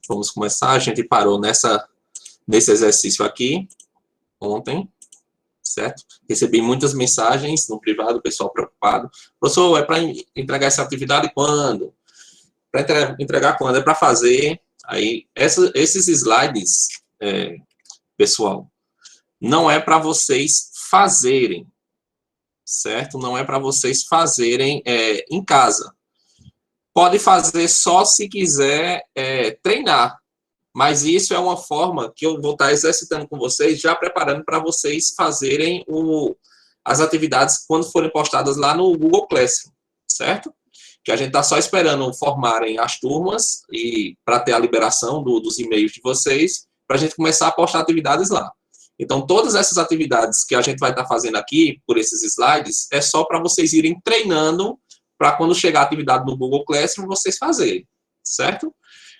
Vamos começar. A gente parou nesse exercício aqui, ontem, certo? Recebi muitas mensagens no privado, o pessoal preocupado. Professor, é para entregar essa atividade quando? Para entregar quando? É para fazer. Aí, esses slides, pessoal, não é para vocês fazerem, certo? Não é para vocês fazerem em casa. Pode fazer só se quiser treinar, mas isso é uma forma que eu vou estar exercitando com vocês, já preparando para vocês fazerem as atividades quando forem postadas lá no Google Classroom, certo? Que a gente está só esperando formarem as turmas e para ter a liberação dos e-mails de vocês, para a gente começar a postar atividades lá. Então, todas essas atividades que a gente vai estar fazendo aqui, por esses slides, é só para vocês irem treinando para quando chegar a atividade no Google Classroom, vocês fazerem, certo?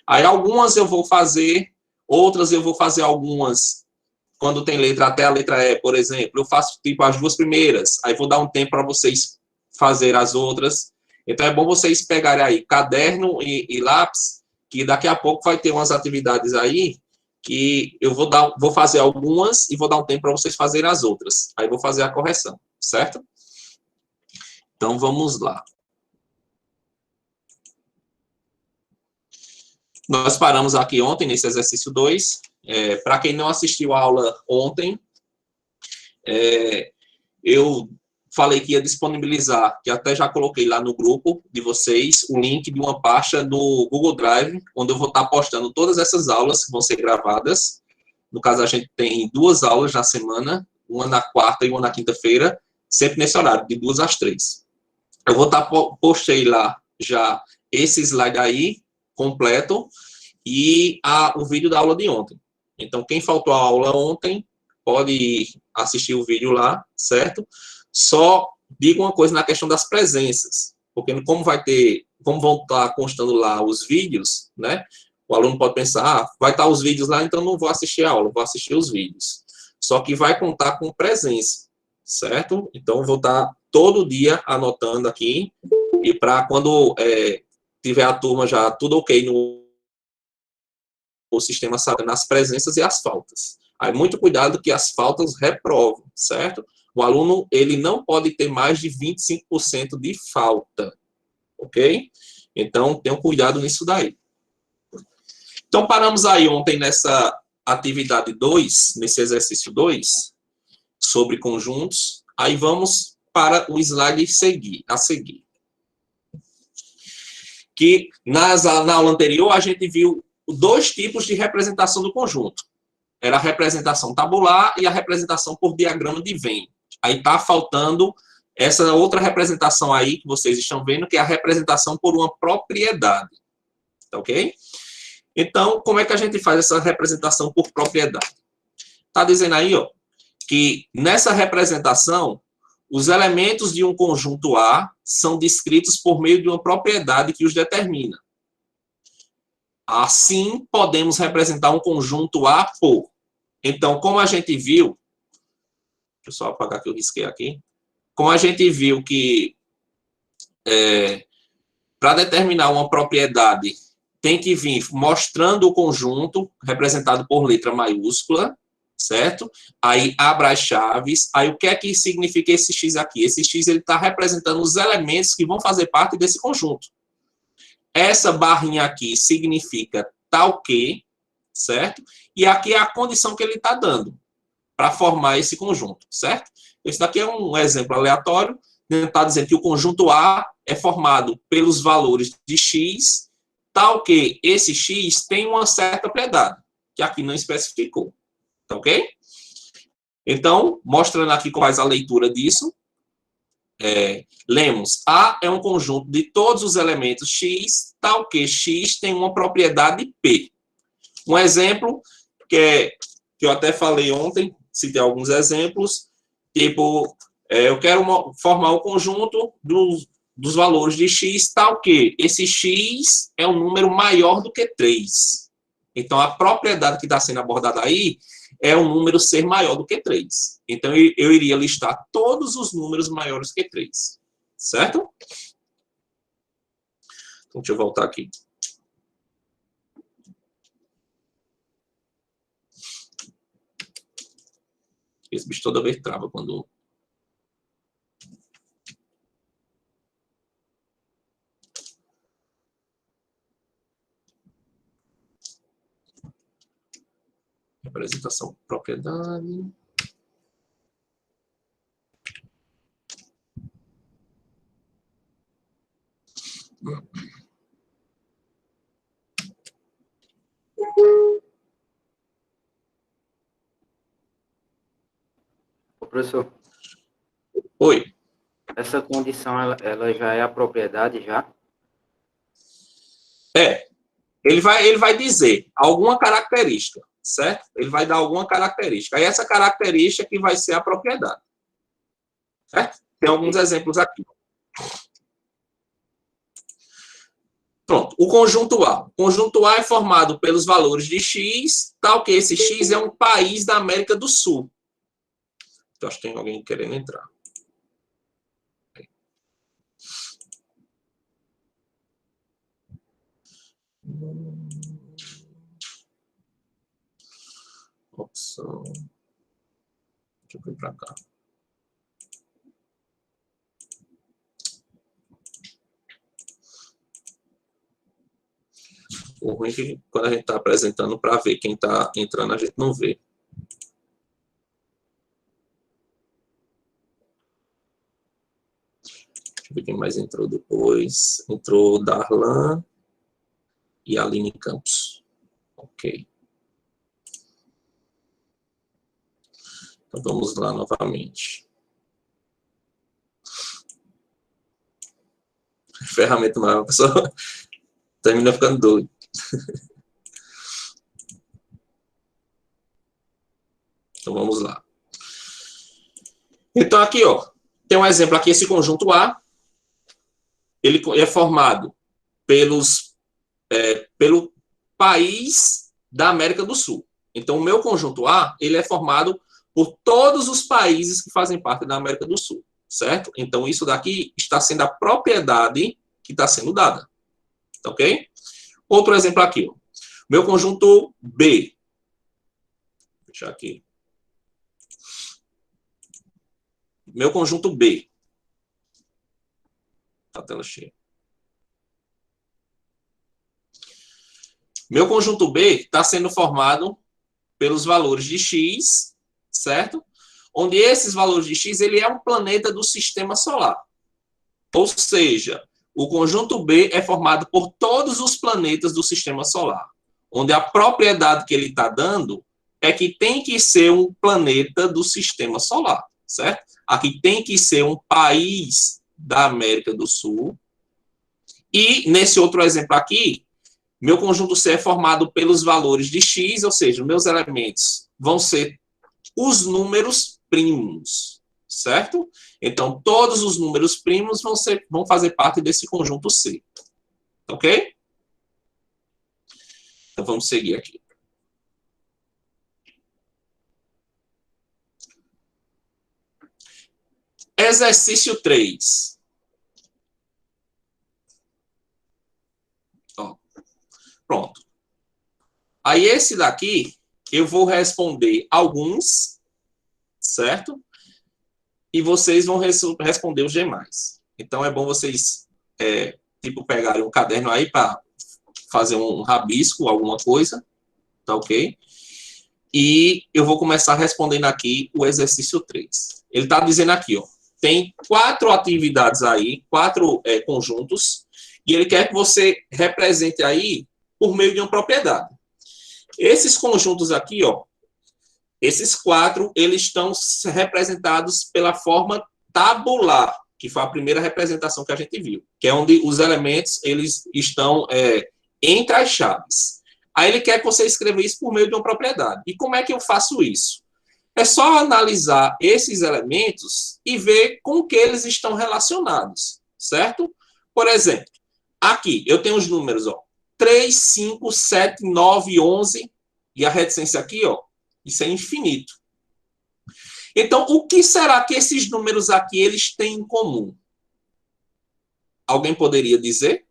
Aí algumas eu vou fazer, outras eu vou fazer algumas quando tem letra até a letra E, por exemplo. Eu faço tipo as duas primeiras, aí vou dar um tempo para vocês fazer as outras. Então é bom vocês pegarem aí caderno e lápis, que daqui a pouco vai ter umas atividades aí que eu vou fazer algumas e vou dar um tempo para vocês fazerem as outras. Aí vou fazer a correção, certo? Então vamos lá. Nós paramos aqui ontem, nesse exercício 2. Para quem não assistiu a aula ontem, eu falei que ia disponibilizar, que até já coloquei lá no grupo de vocês, o link de uma pasta do Google Drive, onde eu vou estar postando todas essas aulas que vão ser gravadas. No caso, a gente tem 2 aulas na semana, uma na quarta e uma na quinta-feira, sempre nesse horário, de 2 às 3. Eu vou estar, postei lá já esse slide aí, completo, e o vídeo da aula de ontem. Então, quem faltou a aula ontem, pode assistir o vídeo lá, certo? Só diga uma coisa na questão das presenças, porque como vão estar constando lá os vídeos, né? O aluno pode pensar, vai estar os vídeos lá, então não vou assistir a aula, vou assistir os vídeos. Só que vai contar com presença, certo? Então, eu vou estar todo dia anotando aqui, e para quando tiver a turma já tudo ok o sistema sabe nas presenças e as faltas. Aí, muito cuidado que as faltas reprovam, certo? O aluno, ele não pode ter mais de 25% de falta, ok? Então, tenham cuidado nisso daí. Então, paramos aí ontem nessa atividade 2, nesse exercício 2, sobre conjuntos. Aí, vamos para o slide a seguir. Que na aula anterior, a gente viu 2 tipos de representação do conjunto. Era a representação tabular e a representação por diagrama de Venn. Aí está faltando essa outra representação aí que vocês estão vendo, que é a representação por uma propriedade. Tá ok? Então, como é que a gente faz essa representação por propriedade? Está dizendo aí, ó, que nessa representação, os elementos de um conjunto A são descritos por meio de uma propriedade que os determina. Assim, podemos representar um conjunto A por. Então, como a gente viu, deixa eu só apagar que eu risquei aqui. Como a gente viu que para determinar uma propriedade tem que vir mostrando o conjunto representado por letra maiúscula, certo? Aí abra as chaves. Aí o que é que significa esse X aqui? Esse X ele está representando os elementos que vão fazer parte desse conjunto. Essa barrinha aqui significa tal que, certo? E aqui é a condição que ele está dando para formar esse conjunto, certo? Esse daqui é um exemplo aleatório. Ele está dizendo que o conjunto A é formado pelos valores de X, tal que esse X tem uma certa propriedade, que aqui não especificou. Tá ok? Então, mostrando aqui como faz a leitura disso, lemos, A é um conjunto de todos os elementos X, tal que X tem uma propriedade P. Um exemplo que eu até falei ontem, citei alguns exemplos, tipo, eu quero formar o conjunto dos valores de X, tal que esse X é um número maior do que 3. Então, a propriedade que está sendo abordada aí é um número ser maior do que 3. Então, eu iria listar todos os números maiores que 3. Certo? Então, deixa eu voltar aqui. Esse bicho toda vez trava quando... Representação propriedade. Ô, professor, Oi. essa condição, ela já é a propriedade, já? Ele vai dizer alguma característica, certo? Ele vai dar alguma característica. Aí essa característica que vai ser a propriedade. Certo? Tem alguns exemplos aqui. Pronto. O conjunto A. O conjunto A é formado pelos valores de X, tal que esse X é um país da América do Sul. Então, acho que tem alguém querendo entrar. Opção. Deixa eu vir para cá. O ruim é que quando a gente está apresentando para ver quem está entrando, a gente não vê. Deixa eu ver quem mais entrou depois. Entrou Darlan e Aline Campos. Ok. Então vamos lá novamente. Ferramenta nova, a pessoa termina ficando doido. Então vamos lá. Então aqui, ó, tem um exemplo aqui, esse conjunto A, ele é formado pelo país da América do Sul. Então o meu conjunto A, ele é formado por todos os países que fazem parte da América do Sul, certo? Então isso daqui está sendo a propriedade que está sendo dada, tá ok? Outro exemplo aqui, ó. Meu conjunto B. Vou deixar aqui. Meu conjunto B. Tá a tela cheia. Meu conjunto B está sendo formado pelos valores de X, certo? Onde esses valores de X, ele é um planeta do sistema solar. Ou seja, o conjunto B é formado por todos os planetas do sistema solar. Onde a propriedade que ele está dando é que tem que ser um planeta do sistema solar, certo? Aqui tem que ser um país da América do Sul. E nesse outro exemplo aqui, meu conjunto C é formado pelos valores de X, ou seja, meus elementos vão ser os números primos, certo? Então, todos os números primos vão fazer parte desse conjunto C. Ok? Então, vamos seguir aqui. Exercício 3. Ó, pronto. Aí, esse daqui, eu vou responder alguns, certo? E vocês vão responder os demais. Então, é bom vocês, tipo, pegarem um caderno aí para fazer um rabisco, alguma coisa, tá ok? E eu vou começar respondendo aqui o exercício 3. Ele está dizendo aqui, ó, tem 4 atividades aí, 4 conjuntos, e ele quer que você represente aí por meio de uma propriedade. Esses conjuntos aqui, ó, esses 4, eles estão representados pela forma tabular, que foi a primeira representação que a gente viu, que é onde os elementos eles estão entre as chaves. Aí ele quer que você escreva isso por meio de uma propriedade. E como é que eu faço isso? É só analisar esses elementos e ver com que eles estão relacionados, certo? Por exemplo, aqui eu tenho os números, ó, 3, 5, 7, 9, 11, e a reticência aqui, ó, isso é infinito. Então, o que será que esses números aqui eles têm em comum? Alguém poderia dizer?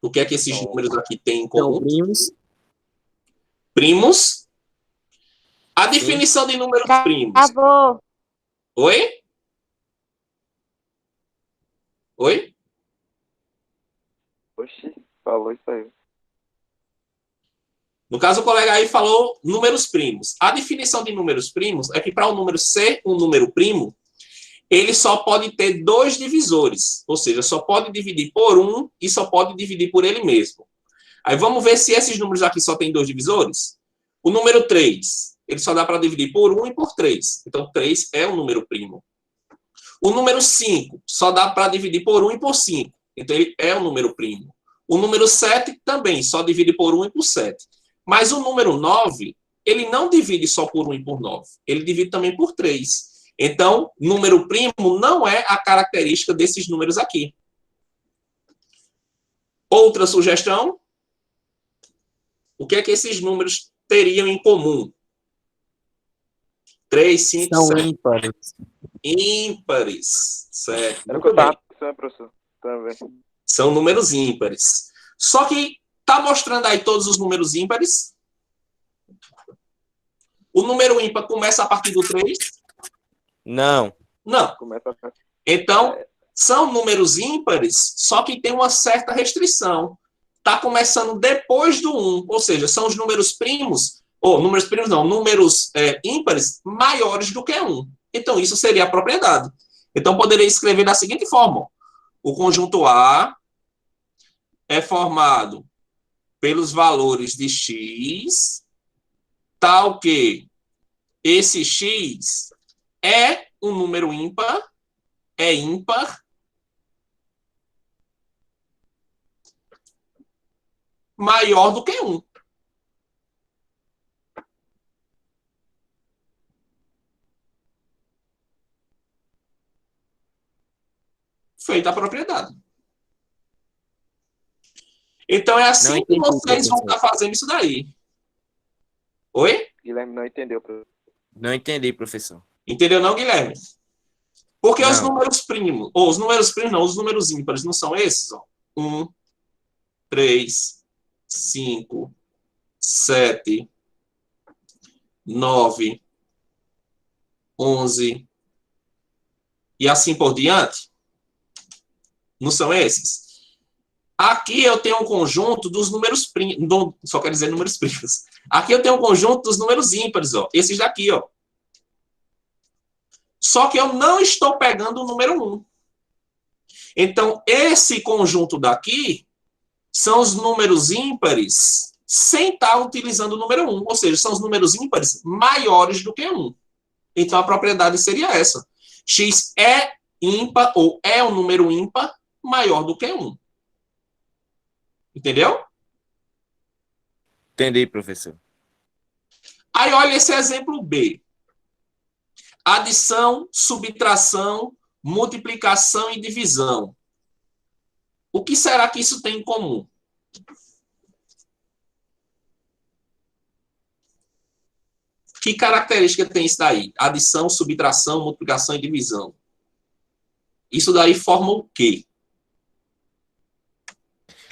O que é que esses números aqui têm em comum? Então, primos. Primos. A definição de números primos. Acabou. Oi? Oi? Oxi, falou isso aí. No caso, o colega aí falou números primos. A definição de números primos é que para o número ser um número primo, ele só pode ter dois divisores. Ou seja, só pode dividir por um e só pode dividir por ele mesmo. Aí vamos ver se esses números aqui só tem dois divisores. O número 3, ele só dá para dividir por 1 e por 3. Então, 3 é um número primo. O número 5 só dá para dividir por 1 e por 5. Então, ele é um número primo. O número 7 também só divide por 1 e por 7. Mas o número 9, ele não divide só por 1 e por 9. Ele divide também por 3. Então, número primo não é a característica desses números aqui. Outra sugestão? O que é que esses números teriam em comum? 3, 5, São 7. ímpares. Ímpares. Certo. Era o que eu tava pensando, professor. Também. São números ímpares. Só que está mostrando aí todos os números ímpares. O número ímpar começa a partir do 3? Não. Não. Começa a... Então, são números ímpares, só que tem uma certa restrição. Está começando depois do 1, ou seja, são os números primos, ou números primos não, números ímpares maiores do que 1. Então, isso seria a propriedade. Então, poderia escrever da seguinte forma. O conjunto A é formado pelos valores de x, tal que esse x é um número ímpar, é ímpar, maior do que 1. Feita a propriedade. Então, é assim que vocês vão estar fazendo isso daí. Oi? Guilherme não entendeu, professor. Não entendi, professor. Entendeu não, Guilherme? Porque Não. os números primos, ou os números primos não, os números ímpares não são esses, ó. 1, 3, 5, 7, 9, 11 e assim por diante. Não são esses? Aqui eu tenho um conjunto dos números primos, só quero dizer números primos. Aqui eu tenho um conjunto dos números ímpares, ó. Esses daqui, ó. Só que eu não estou pegando o número 1. Então, esse conjunto daqui são os números ímpares sem estar utilizando o número 1. Ou seja, são os números ímpares maiores do que 1. Então, a propriedade seria essa. X é ímpar, ou é um número ímpar maior do que 1. Entendeu? Entendi, professor. Aí, olha esse exemplo B. Adição, subtração, multiplicação e divisão. O que será que isso tem em comum? Que característica tem isso daí? Adição, subtração, multiplicação e divisão. Isso daí forma o quê?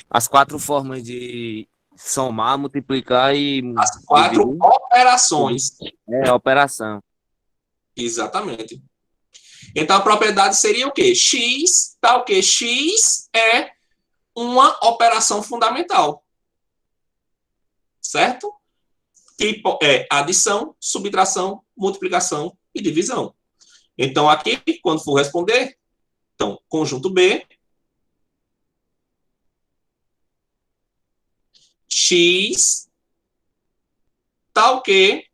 As 4 formas de somar, multiplicar e As 4 dividir. operações. É, operação. Exatamente. Então, a propriedade seria o quê? X, tá o quê? X é uma operação fundamental. Certo? Tipo, é adição, subtração, multiplicação e divisão. Então, aqui, quando for responder, então, conjunto B, X, tal que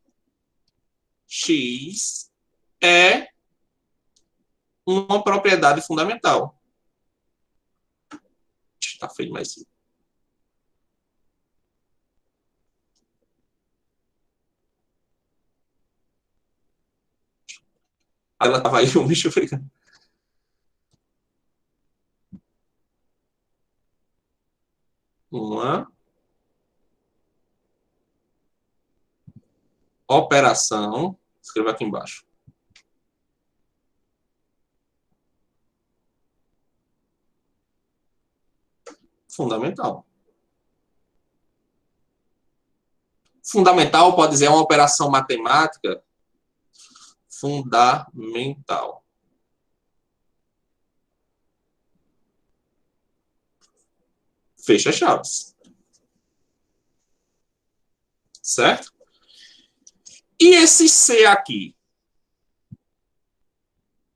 X é uma propriedade fundamental. Está feio mais. Ela estava aí, um bicho africano. Uma operação, escreva aqui embaixo. Fundamental. Fundamental pode dizer é uma operação matemática fundamental. Fecha chaves. Certo? E esse C aqui?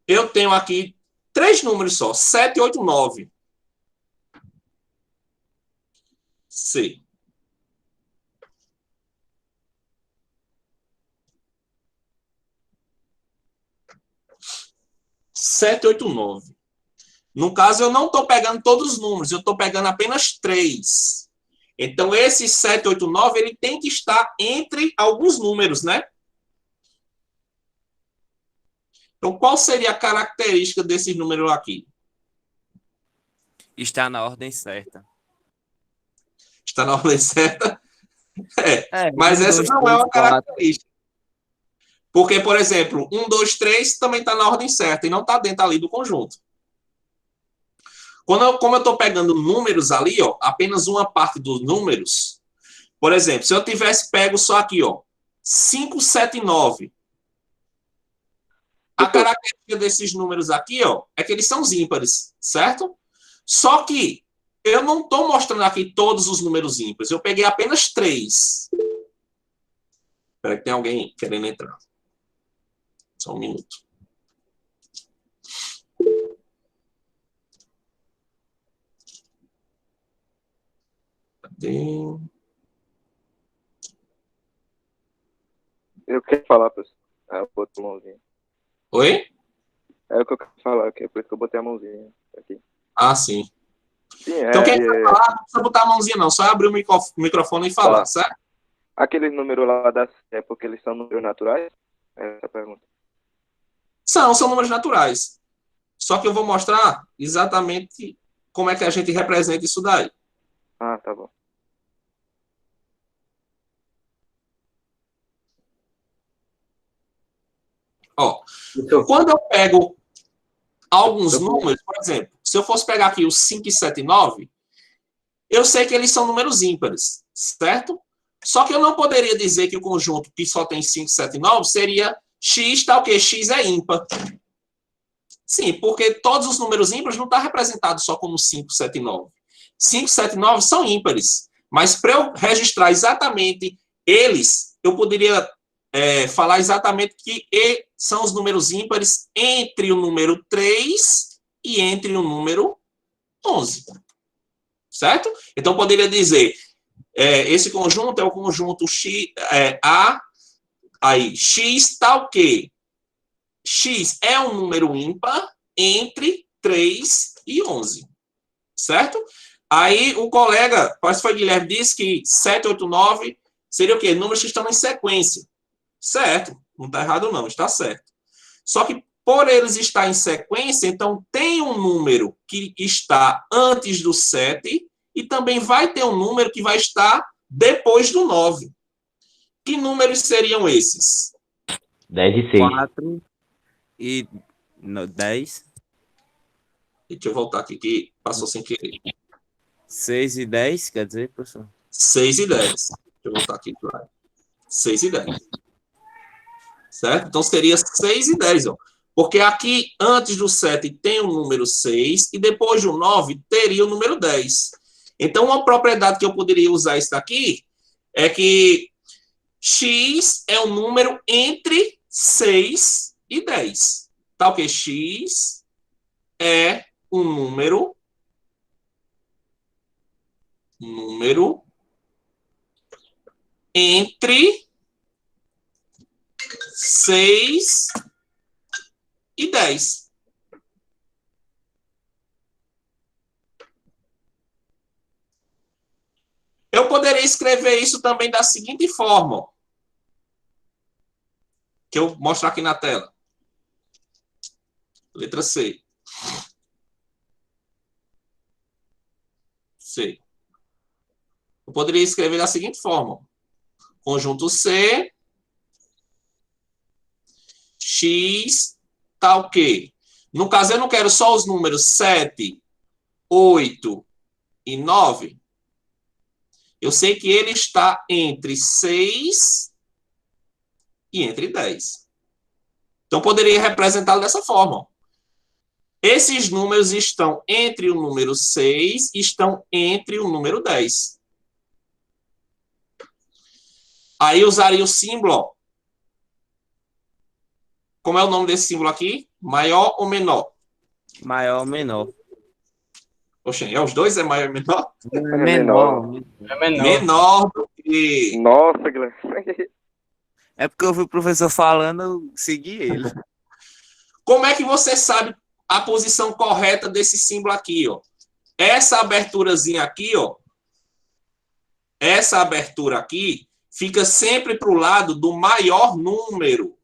Eu tenho aqui 3 números só. 7, 8, 9. C. Sete, 8, 9. No caso, eu não estou pegando todos os números, eu estou pegando apenas 3. Então, esse 7, 8, 9, ele tem que estar entre alguns números, né? Então, qual seria a característica desses números aqui? Está na ordem certa. Está na ordem certa? É, Mas um, essa dois, não três, é uma quatro. característica. Porque, por exemplo, 1, 2, 3 também está na ordem certa e não está dentro ali do conjunto. Como eu estou pegando números ali, ó, apenas uma parte dos números, por exemplo, se eu tivesse pego só aqui, ó, 5, 7 e 9, a característica desses números aqui, ó, é que eles são os ímpares, certo? Só que eu não estou mostrando aqui todos os números ímpares, eu peguei apenas 3. Espera que tem alguém querendo entrar. Só um minuto. Eu quero falar, professor. Eu botei a mãozinha. Oi? É o que eu quero falar aqui, por isso que eu botei a mãozinha aqui. Ah, sim. Sim, Então, quem vai falar, não precisa botar a mãozinha, não. Só abrir o microfone e falar, Tá. certo? Aqueles números lá da C, é porque eles são números naturais? É essa a pergunta. São números naturais. Só que eu vou mostrar exatamente como é que a gente representa isso daí. Ah, tá bom. Ó, quando eu pego alguns números, por exemplo, se eu fosse pegar aqui os 5 e 7 e 9, eu sei que eles são números ímpares, certo? Só que eu não poderia dizer que o conjunto que só tem 5, 7 e 9 seria x, tal que x é ímpar. Sim, porque todos os números ímpares não estão representados só como 5, 7 e 9. 5, 7 e 9 são ímpares. Mas para eu registrar exatamente eles, eu poderia falar exatamente que são os números ímpares entre o número 3 e entre o número 11. Certo? Então, eu poderia dizer, esse conjunto é o conjunto x, A, aí, x tal que x é um número ímpar entre 3 e 11. Certo? Aí o colega, parece que foi Guilherme, disse que 7, 8, 9 seria o quê? Números que estão em sequência. Certo. Não está errado, não. Está certo. Só que por eles estar em sequência, então tem um número que está antes do 7 e também vai ter um número que vai estar depois do 9. Que números seriam esses? 10 e 6. 4 e 10. Deixa eu voltar aqui que passou sem querer. 6 e 10, quer dizer, professor? 6 e 10. Deixa eu voltar aqui para 6 e 10. Certo? Então seria 6 e 10. Ó. Porque aqui, antes do 7, tem o número 6 e depois do 9 teria o número 10. Então, uma propriedade que eu poderia usar isso daqui é que x é um número entre 6 e 10. Tal que x é um número entre 6 e 10. Eu poderia escrever isso também da seguinte forma, ó, que eu vou mostrar aqui na tela. Letra C. C. Eu poderia escrever da seguinte forma. Conjunto C, x, tal que. No caso, eu não quero só os números 7, 8 e 9. Eu sei que ele está entre 6 e entre 10. Então, poderia representá-lo dessa forma. Esses números estão entre o número 6 e estão entre o número 10. Aí eu usaria o símbolo, ó. Como é o nome desse símbolo aqui? Maior ou menor? Maior ou menor? Oxe, os dois é maior ou menor? É menor. É menor. Menor do que... Nossa, Guilherme. É porque eu vi o professor falando, eu segui ele. Como é que você sabe a posição correta desse símbolo aqui, ó? Essa aberturazinha aqui, ó. Essa abertura aqui fica sempre para o lado do maior número.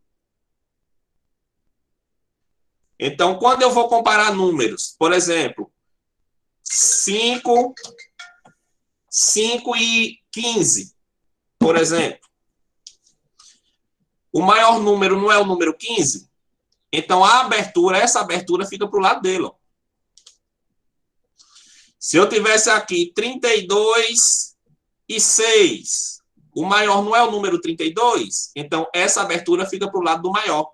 Então, quando eu vou comparar números, por exemplo, 5 e 15, por exemplo. O maior número não é o número 15? Então, essa abertura fica para o lado dele. Ó. Se eu tivesse aqui 32 e 6, o maior não é o número 32? Então, essa abertura fica para o lado do maior.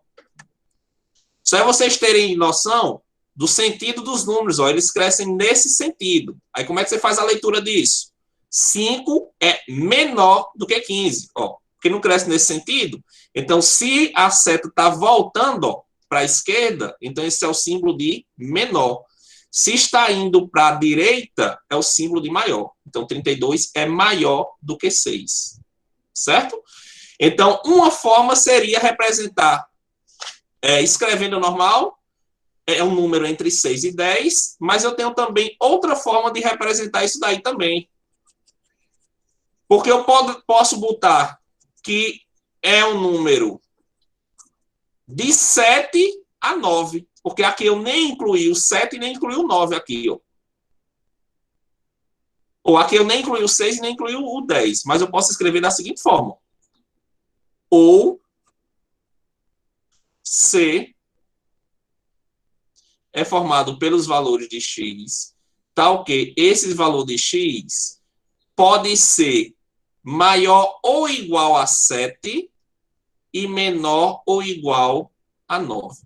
Só é vocês terem noção do sentido dos números. Ó, eles crescem nesse sentido. Aí, como é que você faz a leitura disso? 5 é menor do que 15. Ó, porque não cresce nesse sentido. Então, se a seta está voltando para a esquerda, então esse é o símbolo de menor. Se está indo para a direita, é o símbolo de maior. Então, 32 é maior do que 6. Certo? Então, uma forma seria representar, escrevendo normal, é um número entre 6 e 10, mas eu tenho também outra forma de representar isso daí também. Porque eu posso botar que é um número de 7 a 9. Porque aqui eu nem incluí o 7 e nem incluí o 9 aqui. Ó. Ou aqui eu nem incluí o 6 e nem incluí o 10. Mas eu posso escrever da seguinte forma. Ou C é formado pelos valores de x, tal que esse valor de x pode ser maior ou igual a 7 e menor ou igual a 9.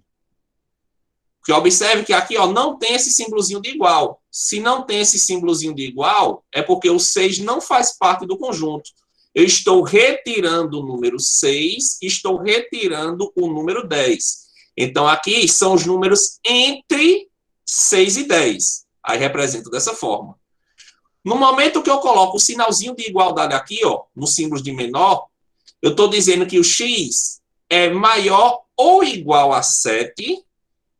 Porque observe que aqui, ó, não tem esse símbolozinho de igual. Se não tem esse símbolozinho de igual, é porque o 6 não faz parte do conjunto. Eu estou retirando o número 6 e estou retirando o número 10. Então, aqui são os números entre 6 e 10. Aí represento dessa forma. No momento que eu coloco o sinalzinho de igualdade aqui, ó, no símbolo de menor, eu estou dizendo que o x é maior ou igual a 7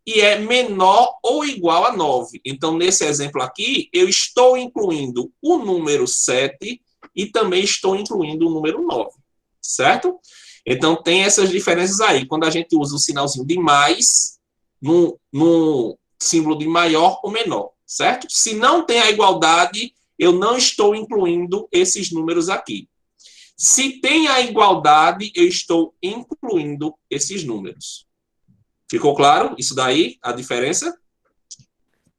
e é menor ou igual a 9. Então, nesse exemplo aqui, eu estou incluindo o número 7 e também estou incluindo o número 9. Certo? Então, tem essas diferenças aí. Quando a gente usa o sinalzinho de mais no símbolo de maior ou menor. Certo? Se não tem a igualdade, eu não estou incluindo esses números aqui. Se tem a igualdade, eu estou incluindo esses números. Ficou claro isso daí, a diferença?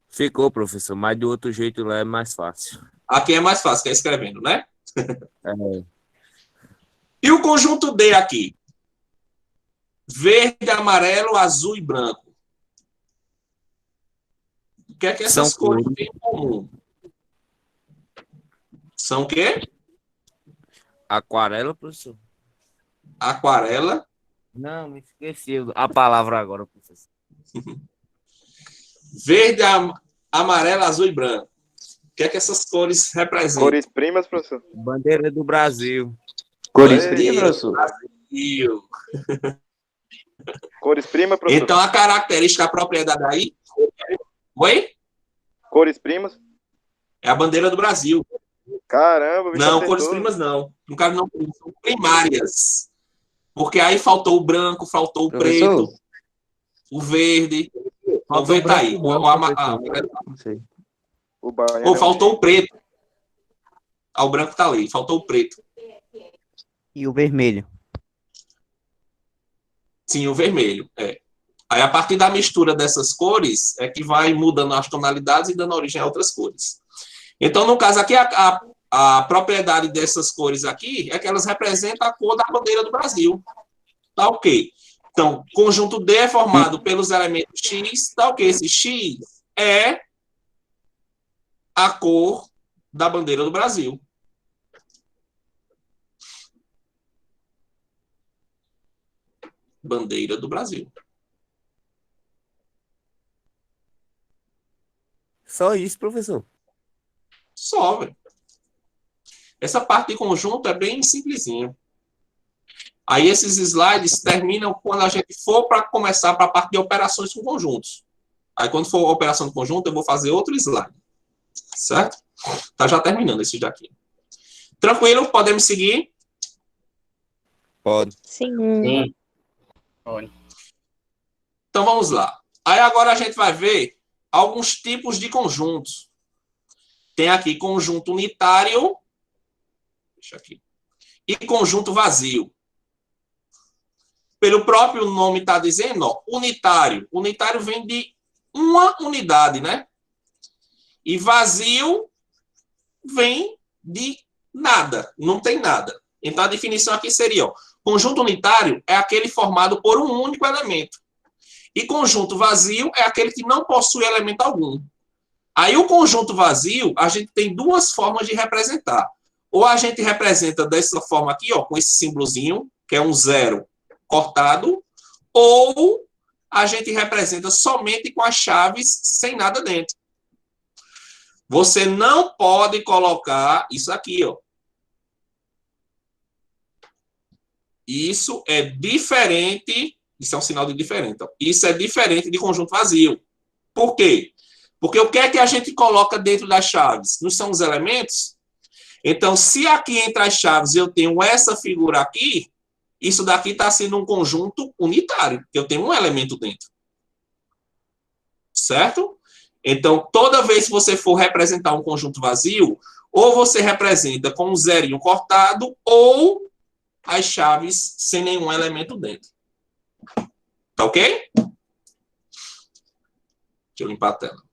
Ficou, professor, mas do outro jeito lá é mais fácil. Aqui é mais fácil, que é escrevendo, né? É. E o conjunto D aqui? Verde, amarelo, azul e branco. O que é que essas cores têm em comum? São o quê? Aquarela, professor? Aquarela. Não, me esqueci a palavra agora, professor. Verde, amarelo, azul e branco. O que é que essas cores representam? Cores primas, professor. Bandeira do Brasil. Cores Brasil, primas, professor. Brasil. Cores primas, professor. Então, a característica, a propriedade aí... Oi? Cores primas. É a bandeira do Brasil. Caramba, o bicho Não, acertou. cores primas não. No caso, não, são primárias. Porque aí faltou o branco, faltou o Professor? preto, o verde. Vamos Faltou ver, tá aí. branco, Não sei. O baiano. Faltou o preto. O branco tá ali, faltou o preto. E o vermelho? Sim, o vermelho. Aí, a partir da mistura dessas cores, é que vai mudando as tonalidades e dando origem a outras cores. Então, no caso aqui, a propriedade dessas cores aqui é que elas representam a cor da bandeira do Brasil. Tá ok. Então, conjunto D é formado pelos elementos X, tá ok. Esse X é a cor da bandeira do Brasil. Bandeira do Brasil. Só isso, professor. Só, velho. Essa parte de conjunto é bem simplesinha. Aí esses slides terminam quando a gente for para começar para a parte de operações com conjuntos. Aí quando for a operação de conjunto, eu vou fazer outro slide. Certo? Tá já terminando esse daqui. Tranquilo? Podemos seguir? Pode. Sim. Sim. Então vamos lá. Aí agora a gente vai ver alguns tipos de conjuntos. Tem aqui conjunto unitário. Deixa aqui. E conjunto vazio. Pelo próprio nome está dizendo, ó, unitário. Unitário vem de uma unidade, né? E vazio vem de nada. Não tem nada. Então a definição aqui seria, ó, conjunto unitário é aquele formado por um único elemento. E conjunto vazio é aquele que não possui elemento algum. Aí o conjunto vazio, a gente tem duas formas de representar. Ou a gente representa dessa forma aqui, ó, com esse símbolozinho, que é um zero cortado, ou a gente representa somente com as chaves sem nada dentro. Você não pode colocar isso aqui, ó. Isso é diferente, isso é um sinal de diferente. Ó. Isso é diferente de conjunto vazio. Por quê? Porque o que é que a gente coloca dentro das chaves? Não são os elementos? Então, se aqui entre as chaves eu tenho essa figura aqui, isso daqui está sendo um conjunto unitário, porque eu tenho um elemento dentro. Certo? Então, toda vez que você for representar um conjunto vazio, ou você representa com um zerinho cortado, ou as chaves sem nenhum elemento dentro. Tá ok? Deixa eu limpar a tela.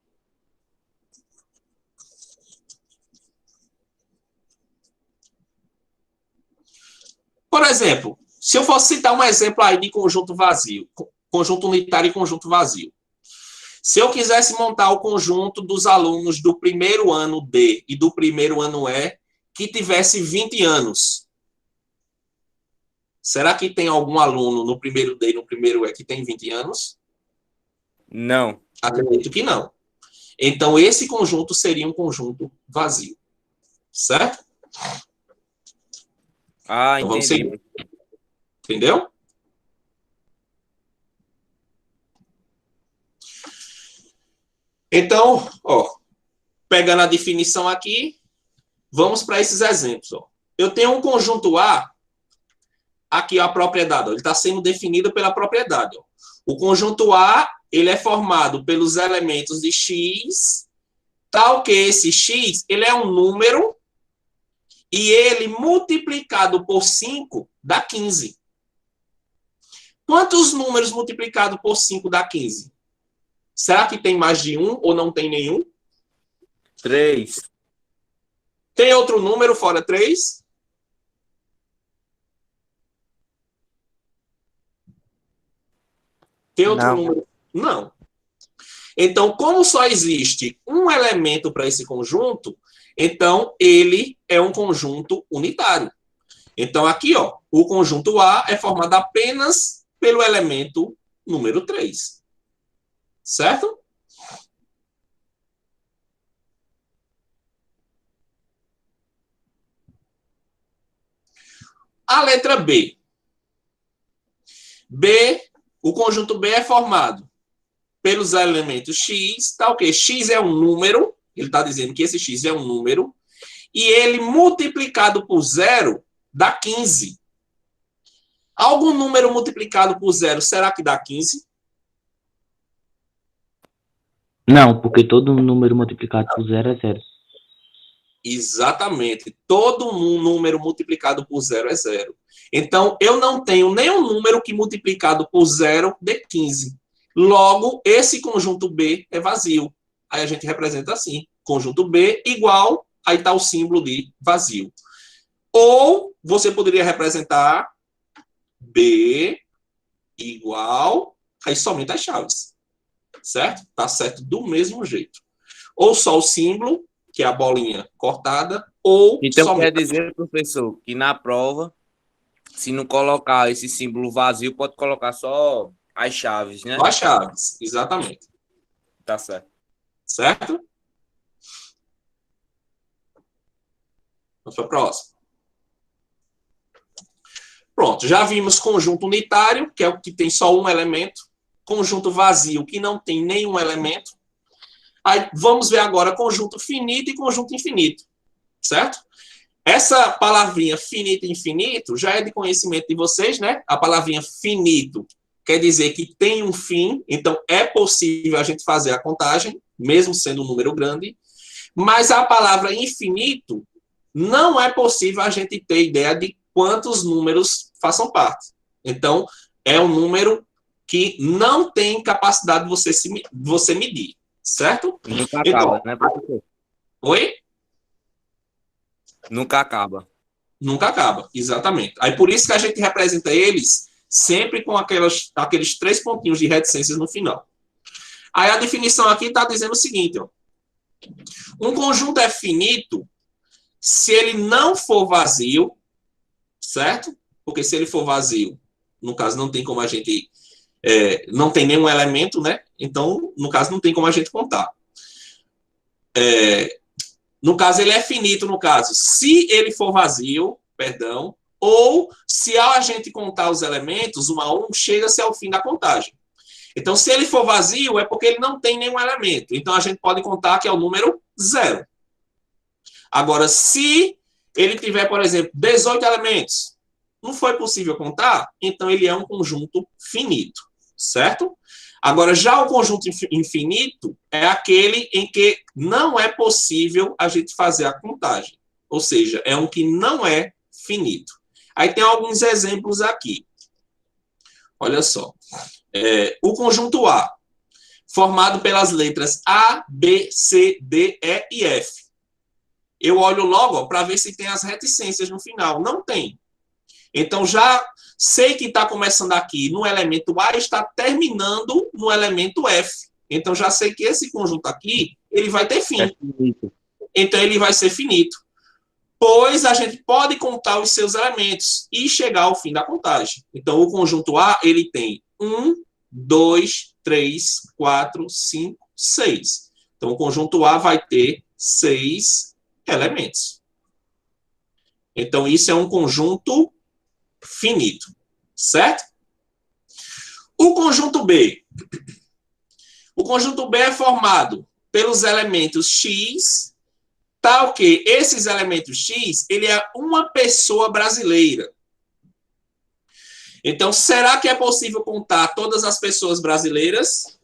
Por exemplo, se eu fosse citar um exemplo aí de conjunto vazio, conjunto unitário e conjunto vazio. Se eu quisesse montar o conjunto dos alunos do primeiro ano D e do primeiro ano E, que tivesse 20 anos, será que tem algum aluno no primeiro D e no primeiro E que tem 20 anos? Não. Acredito que não. Então, esse conjunto seria um conjunto vazio. Certo? Ah, Então, vamos entendi. seguir. Entendeu? Então, ó, pegando a definição aqui, vamos para esses exemplos. Ó. Eu tenho um conjunto A, aqui a propriedade, ó, ele está sendo definido pela propriedade. Ó. O conjunto A, ele é formado pelos elementos de X, tal que esse X, ele é um número, e ele multiplicado por 5 dá 15. Quantos números multiplicados por 5 dá 15? Será que tem mais de um ou não tem nenhum? 3. Tem outro número fora 3? Tem outro Não. número? Não. Então, como só existe um elemento para esse conjunto, então ele é um conjunto unitário. Então, aqui, ó, o conjunto A é formado apenas pelo elemento número 3. Certo? A letra B. O conjunto B é formado pelos elementos X, tá ok? X é um número, ele está dizendo que esse X é um número, e ele multiplicado por 0 dá 15. Algum número multiplicado por 0, será que dá 15? Não, porque todo número multiplicado por zero é zero. Exatamente. Todo número multiplicado por 0 é 0. Então, eu não tenho nenhum número que multiplicado por 0 dê 15. Logo, esse conjunto B é vazio. Aí a gente representa assim. Conjunto B igual aí está o símbolo de vazio. Ou você poderia representar B igual, aí somente as chaves. Certo? Tá certo do mesmo jeito. Ou só o símbolo, que é a bolinha cortada, ou Então somente... quer dizer, professor, que na prova, se não colocar esse símbolo vazio, pode colocar só as chaves, né? Só as chaves, exatamente. Tá certo. Certo? Vamos para a próxima. Pronto, já vimos conjunto unitário, que é o que tem só um elemento. Conjunto vazio, que não tem nenhum elemento. Aí vamos ver agora conjunto finito e conjunto infinito. Certo? Essa palavrinha finito e infinito já é de conhecimento de vocês, né? A palavrinha finito quer dizer que tem um fim, então é possível a gente fazer a contagem, mesmo sendo um número grande. Mas a palavra infinito não é possível a gente ter ideia de quantos números façam parte. Então, é um número que não tem capacidade de você medir, certo? Nunca Então, acaba, né, professor? oi? Nunca acaba. Nunca acaba, exatamente. Aí por isso que a gente representa eles sempre com aqueles 3 pontinhos de reticências no final. Aí a definição aqui está dizendo o seguinte, ó. Um conjunto é finito se ele não for vazio, certo? Porque se ele for vazio, no caso não tem como a gente... não tem nenhum elemento, né? Então, no caso, não tem como a gente contar. No caso, ele é finito, no caso, se ele for vazio, perdão, ou se ao a gente contar os elementos, 1 a 1, chega-se ao fim da contagem. Então, se ele for vazio, é porque ele não tem nenhum elemento. Então, a gente pode contar que é o número 0. Agora, se ele tiver, por exemplo, 18 elementos, não foi possível contar, então ele é um conjunto finito, certo? Agora, já o conjunto infinito é aquele em que não é possível a gente fazer a contagem. Ou seja, é um que não é finito. Aí tem alguns exemplos aqui. Olha só. O conjunto A, formado pelas letras A, B, C, D, E e F. Eu olho logo para ver se tem as reticências no final. Não tem. Então, já sei que está começando aqui no elemento A e está terminando no elemento F. Então, já sei que esse conjunto aqui, ele vai ter fim. Então, ele vai ser finito. Pois a gente pode contar os seus elementos e chegar ao fim da contagem. Então, o conjunto A, ele tem 1, 2, 3, 4, 5, 6. Então, o conjunto A vai ter 6 elementos. Então, isso é um conjunto finito, certo? O conjunto B. O conjunto B é formado pelos elementos X, tal que esses elementos X, ele é uma pessoa brasileira. Então, será que é possível contar todas as pessoas brasileiras?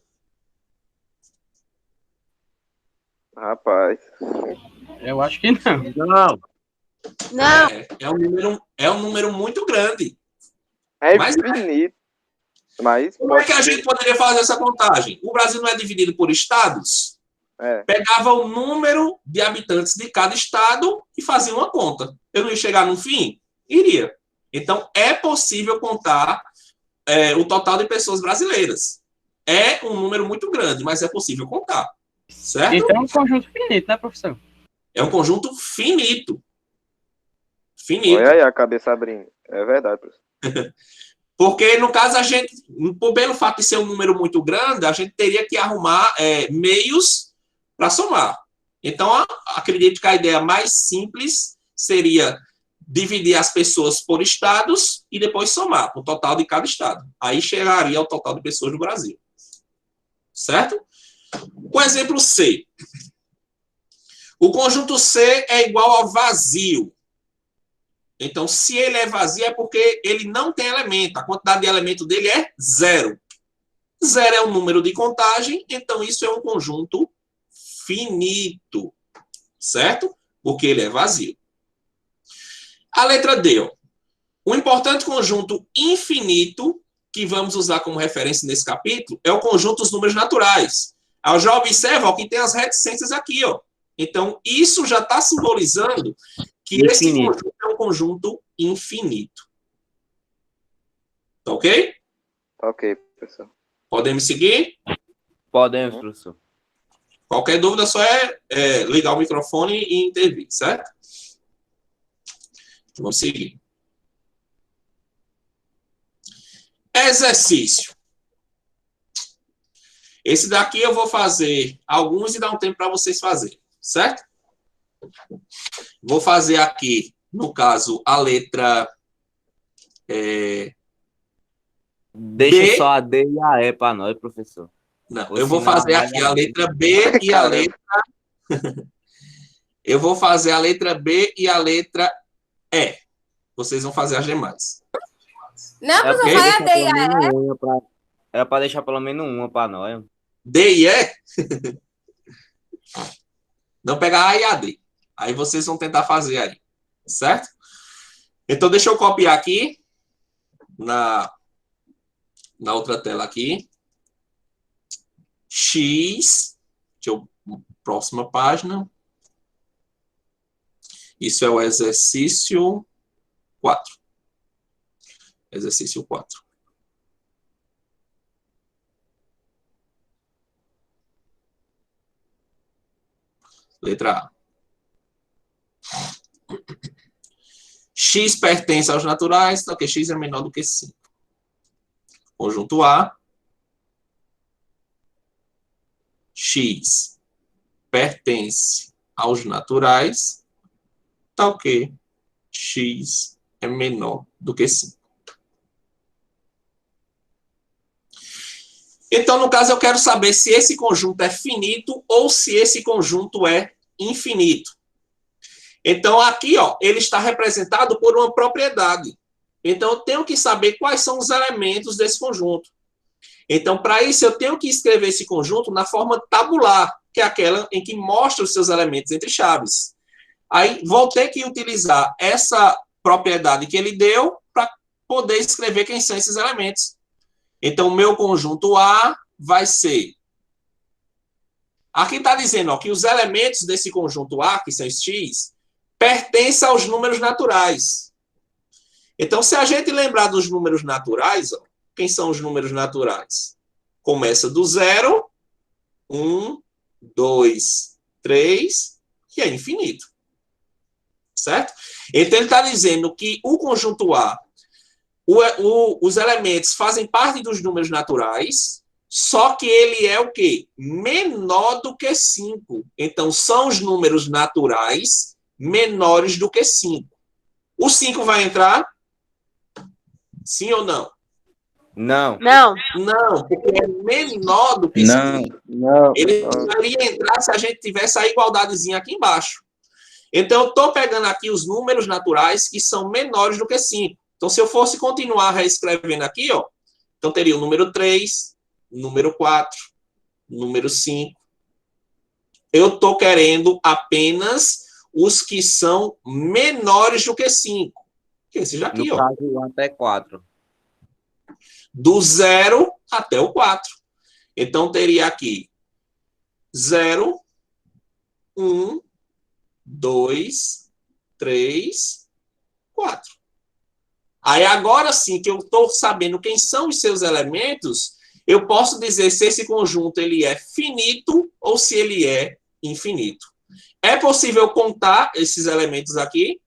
Rapaz. Eu acho que não. Não. Não, É um número muito grande. É Mas- infinito. Mas Como é que a gente poderia fazer essa contagem? O Brasil não é dividido por estados? Pegava o número de habitantes de cada estado e fazia uma conta. Eu não ia chegar no fim? Iria. Então, é possível contar o total de pessoas brasileiras. É um número muito grande, mas é possível contar. Certo? Então é um conjunto finito, né, professor? É um conjunto finito. Finito. Olha aí a cabeça abrindo. É verdade, professor. Porque, no caso, a gente, pelo fato de ser um número muito grande, a gente teria que arrumar meios para somar. Então, acredito que a ideia mais simples seria dividir as pessoas por estados e depois somar o total de cada estado. Aí chegaria ao total de pessoas no Brasil. Certo? O exemplo C. O conjunto C é igual ao vazio. Então, se ele é vazio, é porque ele não tem elemento. A quantidade de elemento dele é 0. 0 é um número de contagem, então isso é um conjunto finito. Certo? Porque ele é vazio. A letra D. Ó. Um importante conjunto infinito, que vamos usar como referência nesse capítulo, é o conjunto dos números naturais. Eu já observa ó, que tem as reticências aqui. Ó. Então, isso já está simbolizando que esse conjunto é um conjunto infinito. Tá ok? Ok, professor. Podem me seguir? Podemos, professor. Qualquer dúvida, só é ligar o microfone e intervir, certo? Vamos seguir. Exercício. Esse daqui eu vou fazer alguns e dar um tempo para vocês fazerem, certo? Vou fazer aqui, no caso, a letra Deixa B. só a D e a E para nós, professor. Não, Ou eu vou senão fazer vai aqui dar a letra B e a letra... Eu vou fazer a letra B e a letra E. Vocês vão fazer as demais. Não, Era professor, ok? vai a D e a E. Era para deixar pelo menos uma para nós. D e E? Não pegar A e a D. Aí vocês vão tentar fazer aí. Certo? Então, deixa eu copiar aqui. Na outra tela aqui. X. Próxima página. Isso é o exercício 4. Exercício 4. Letra A. X pertence aos naturais, então que X é menor do que 5. Conjunto A. X pertence aos naturais, tal que X é menor do que 5. Então, no caso, eu quero saber se esse conjunto é finito ou se esse conjunto é infinito. Então, aqui, ó, ele está representado por uma propriedade. Então, eu tenho que saber quais são os elementos desse conjunto. Então, para isso, eu tenho que escrever esse conjunto na forma tabular, que é aquela em que mostra os seus elementos entre chaves. Aí, vou ter que utilizar essa propriedade que ele deu para poder escrever quem são esses elementos. Então, o meu conjunto A vai ser... Aqui está dizendo ó, que os elementos desse conjunto A, que são os X, pertencem aos números naturais. Então, se a gente lembrar dos números naturais, ó, quem são os números naturais? Começa do 0, 1, 2, 3, e é infinito. Certo? Então, ele está dizendo que o conjunto A, os elementos fazem parte dos números naturais, só que ele é o quê? Menor do que 5. Então, são os números naturais menores do que 5. O 5 vai entrar? Sim ou não? Não. Não. Não, porque é menor do que 5. Não. Ele poderia entrar se a gente tivesse a igualdadezinha aqui embaixo. Então, eu estou pegando aqui os números naturais que são menores do que 5. Então, se eu fosse continuar reescrevendo aqui, ó, então teria o número 3, número 4, número 5. Eu estou querendo apenas os que são menores do que 5. Que esse já aqui, No ó. caso, até 4. Do 0 até o 4. Então, teria aqui 0, 1, 2, 3, 4. Aí, agora sim, que eu estou sabendo quem são os seus elementos, eu posso dizer se esse conjunto ele é finito ou se ele é infinito. É possível contar esses elementos aqui?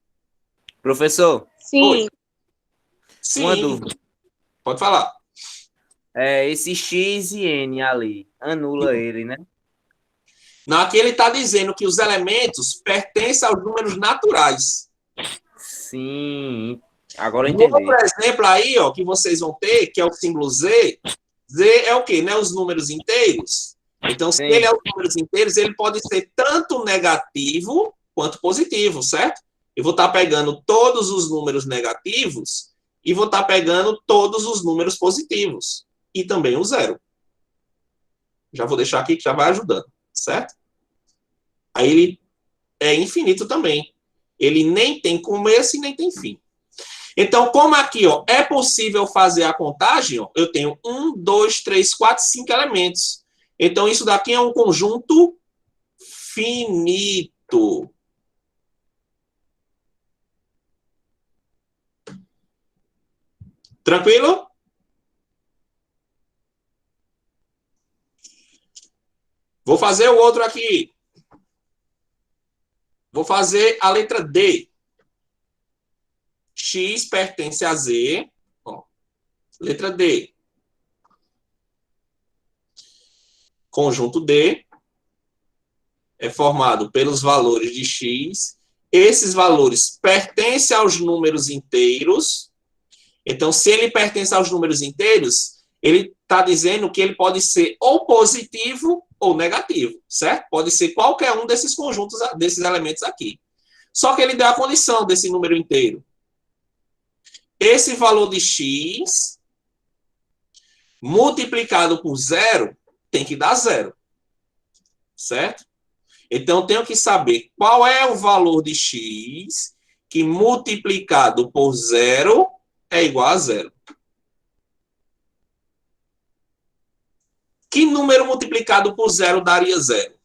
Professor, Sim. Oi. Sim. uma dúvida. Pode falar. Esse X e N ali, anula ele, né? Não, aqui ele está dizendo que os elementos pertencem aos números naturais. Sim. Agora eu No entendi. outro exemplo aí, ó, que vocês vão ter, que é o símbolo Z. Z é o quê? Né? Os números inteiros. Então, se Sim. ele é os números inteiros, ele pode ser tanto negativo quanto positivo, certo? Eu vou estar pegando todos os números negativos e vou estar pegando todos os números positivos. E também o 0. Já vou deixar aqui que já vai ajudando, certo? Aí ele é infinito também. Ele nem tem começo e nem tem fim. Então, como aqui ó, é possível fazer a contagem, ó, eu tenho 1, 2, 3, 4, 5 elementos. Então, isso daqui é um conjunto infinito. Tranquilo? Vou fazer o outro aqui. Vou fazer a letra D. X pertence a Z. Ó, letra D. Conjunto D é formado pelos valores de X. Esses valores pertencem aos números inteiros. Então, se ele pertence aos números inteiros, ele está dizendo que ele pode ser ou positivo ou negativo, certo? Pode ser qualquer um desses conjuntos, desses elementos aqui. Só que ele deu a condição desse número inteiro. Esse valor de X multiplicado por 0 tem que dar 0, certo? Então, eu tenho que saber qual é o valor de X que multiplicado por 0 é igual a 0. Que número multiplicado por 0 daria 0?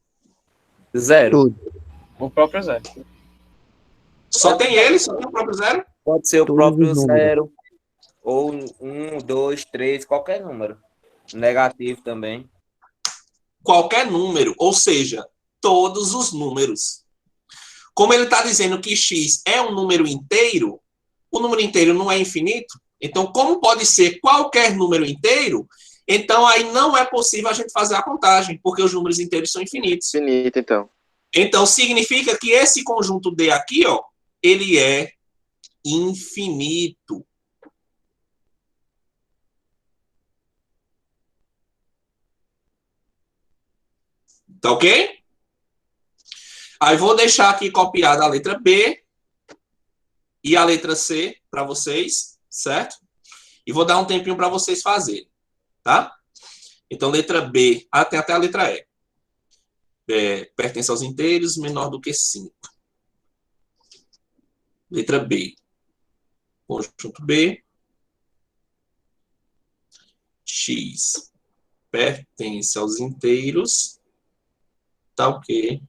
0. O próprio Zé. Só tem ele? Só tem o próprio 0? Pode ser o Todos próprio os números. 0, ou 1, 2, 3, qualquer número. Negativo também. Qualquer número, ou seja, todos os números. Como ele está dizendo que X é um número inteiro, o número inteiro não é infinito. Então, como pode ser qualquer número inteiro, então aí não é possível a gente fazer a contagem, porque os números inteiros são infinitos. Infinito, então. Então, significa que esse conjunto D aqui, ó, ele é infinito. Tá ok? Aí vou deixar aqui copiada a letra B e a letra C para vocês, certo? E vou dar um tempinho para vocês fazerem, tá? Então, letra B, tem até a letra E. Pertence aos inteiros, menor do que 5. Letra B. Conjunto B. X pertence aos inteiros, tal que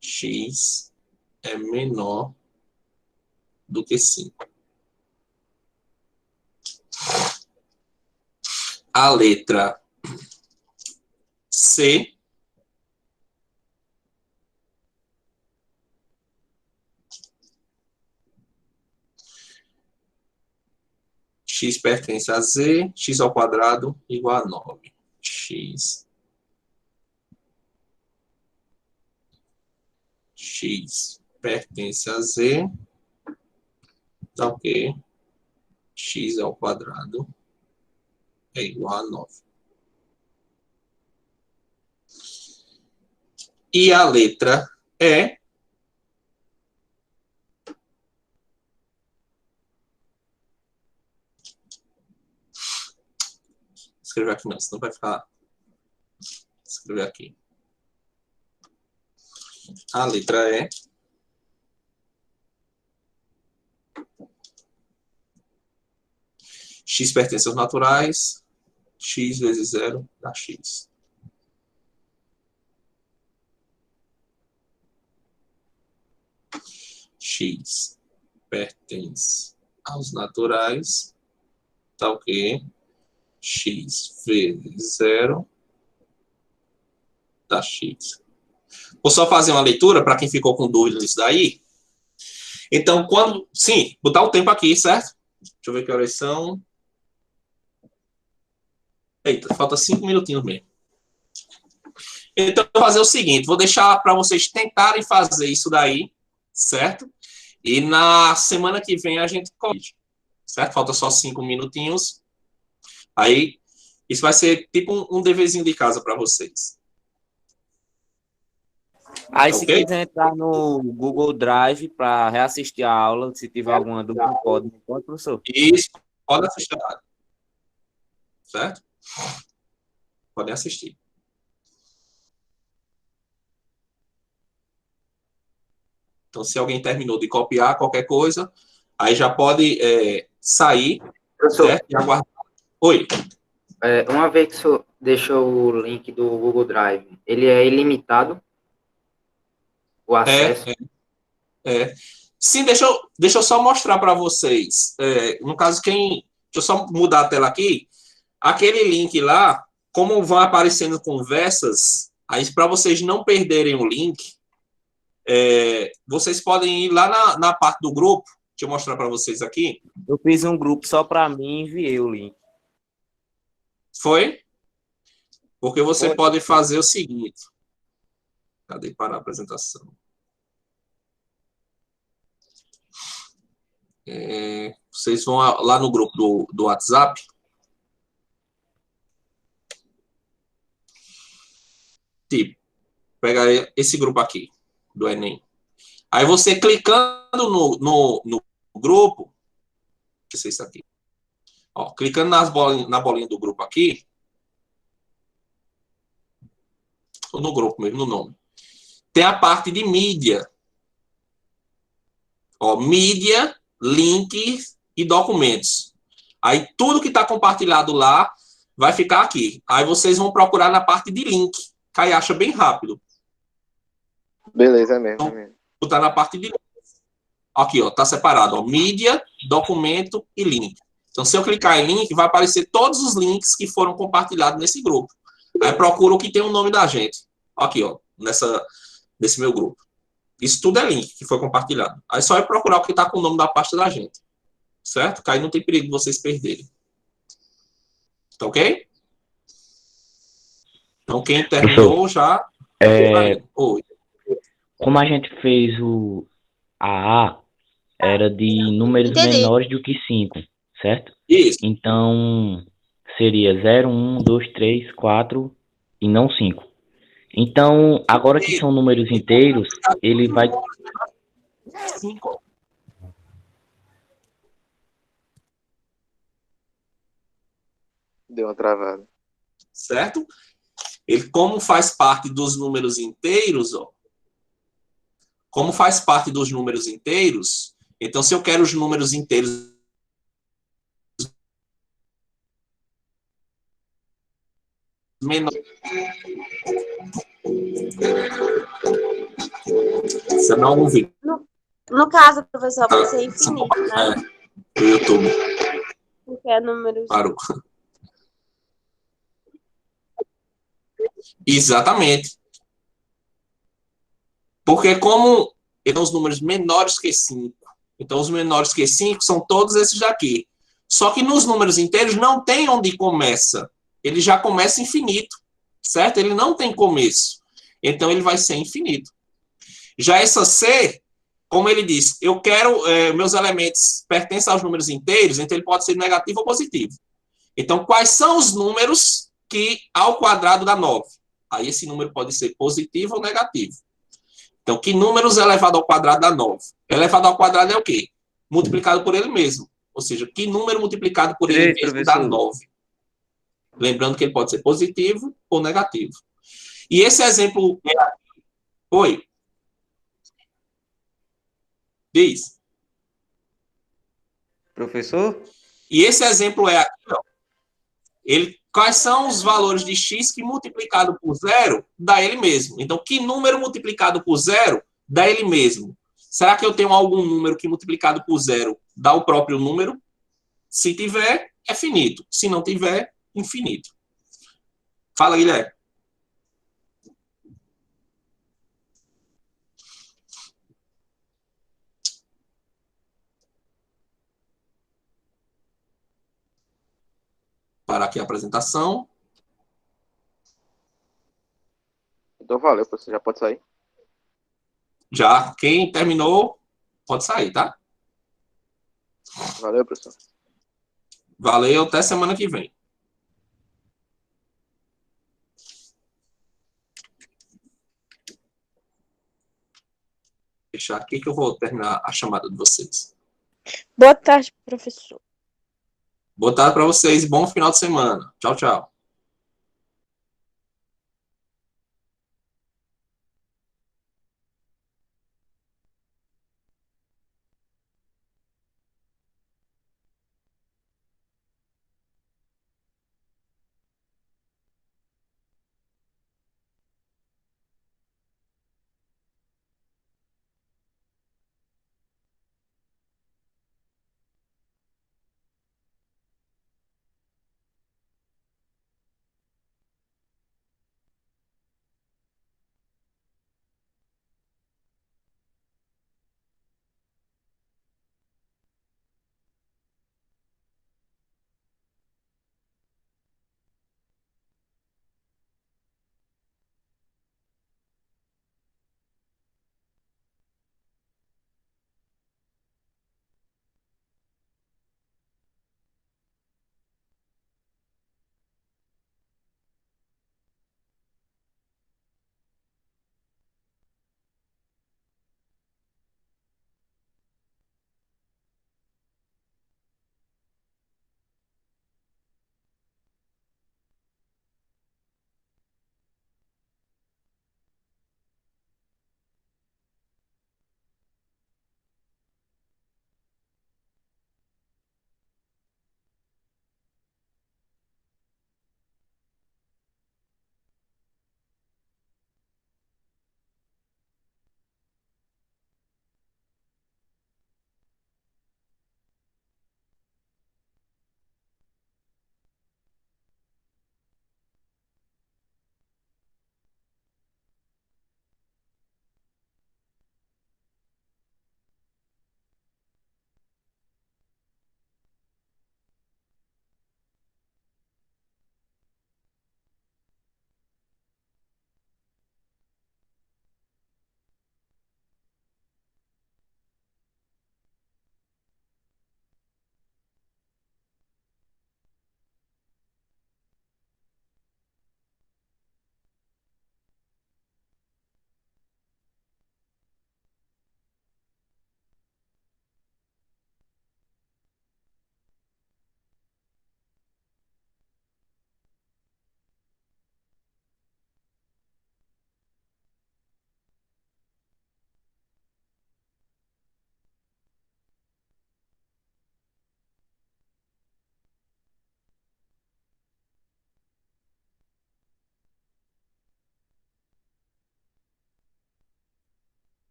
X é menor do que 5. A letra C. X pertence a Z, x ao quadrado igual a 9. X pertence a Z, tá ok? X ao quadrado é igual a 9. E a letra E. Escrever aqui não, senão vai ficar. Escrever aqui. A letra E. X pertence aos naturais. X vezes 0 dá X. X pertence aos naturais. Tá ok? X vezes 0 dá X. Vou só fazer uma leitura para quem ficou com dúvida nisso daí. Então, quando... Sim, botar o tempo aqui, certo? Deixa eu ver que horas são. Eita, falta 5 minutinhos mesmo. Então, vou fazer o seguinte. Vou deixar para vocês tentarem fazer isso daí, certo? E na semana que vem a gente corrige, certo? Falta só 5 minutinhos. Aí, isso vai ser tipo um deverzinho de casa para vocês. Aí, se Ok? quiser entrar no Google Drive para reassistir a aula, se tiver alguma dúvida, pode, professor? Isso, pode assistir. Certo? Podem assistir. Então, se alguém terminou de copiar qualquer coisa, aí já pode sair, Professor, certo? E aguardar. Oi. uma vez que o senhor deixou o link do Google Drive, ele é ilimitado? O acesso. Sim, deixa eu só mostrar para vocês. No caso, deixa eu só mudar a tela aqui. Aquele link lá, como vão aparecendo conversas, aí para vocês não perderem o link, vocês podem ir lá na parte do grupo. Deixa eu mostrar para vocês aqui. Eu fiz um grupo só para mim e enviei o link. Foi? Porque você Foi. pode fazer o seguinte. Cadê para a apresentação? Vocês vão lá no grupo do WhatsApp. Tipo, pega esse grupo aqui, do Enem. Aí você clicando no grupo, que é isso aqui. Ó, clicando na bolinha do grupo aqui, ou no grupo mesmo, no nome, tem a parte de mídia. Ó, mídia, links e documentos. Aí tudo que está compartilhado lá vai ficar aqui. Aí vocês vão procurar na parte de link, que aí acha bem rápido. Beleza, é mesmo. Tá na parte de link. Aqui, ó, tá separado, ó, mídia, documento e link. Então, se eu clicar em link, vai aparecer todos os links que foram compartilhados nesse grupo. Aí procura o que tem o nome da gente. Aqui, ó, nesse meu grupo. Isso tudo é link que foi compartilhado. Aí só é procurar o que está com o nome da pasta da gente. Certo? Que aí não tem perigo de vocês perderem. Tá ok? Então, quem terminou já... Oi. Como a gente fez o AA, era de números Entendi. menores do que 5, certo? Isso. Então, seria 0, 1, 2, 3, 4 e não 5. Então, agora que são números inteiros, ele vai... 5. Deu uma travada. Certo? Ele, como faz parte dos números inteiros, ó. Como faz parte dos números inteiros, então se eu quero os números inteiros menores... Você não ouviu. No caso, professor, vai ser infinito, né? O YouTube Porque é números. parou. Exatamente. Porque como são os números menores que 5, então os menores que 5 são todos esses daqui. Só que nos números inteiros não tem onde começa. Ele já começa infinito, certo? Ele não tem começo. Então ele vai ser infinito. Já essa C, como ele diz, eu quero, meus elementos pertencem aos números inteiros, então ele pode ser negativo ou positivo. Então, quais são os números que ao quadrado dá 9? Aí esse número pode ser positivo ou negativo. Então, que números elevado ao quadrado dá 9? Elevado ao quadrado é o quê? Multiplicado por ele mesmo. Ou seja, que número multiplicado por ele mesmo dá 9? Lembrando que ele pode ser positivo ou negativo. E esse exemplo... Oi? Diz. Professor? E esse exemplo é aqui, ó. Quais são os valores de x que multiplicado por 0 dá ele mesmo? Então, que número multiplicado por 0 dá ele mesmo? Será que eu tenho algum número que multiplicado por 0 dá o próprio número? Se tiver, é finito. Se não tiver, infinito. Fala, Guilherme. Parar aqui a apresentação. Então valeu, você já pode sair. Já, quem terminou, pode sair, tá? Valeu, professor. Valeu, até semana que vem. Deixar aqui que eu vou terminar a chamada de vocês. Boa tarde, professor. Boa tarde para vocês e bom final de semana. Tchau, tchau.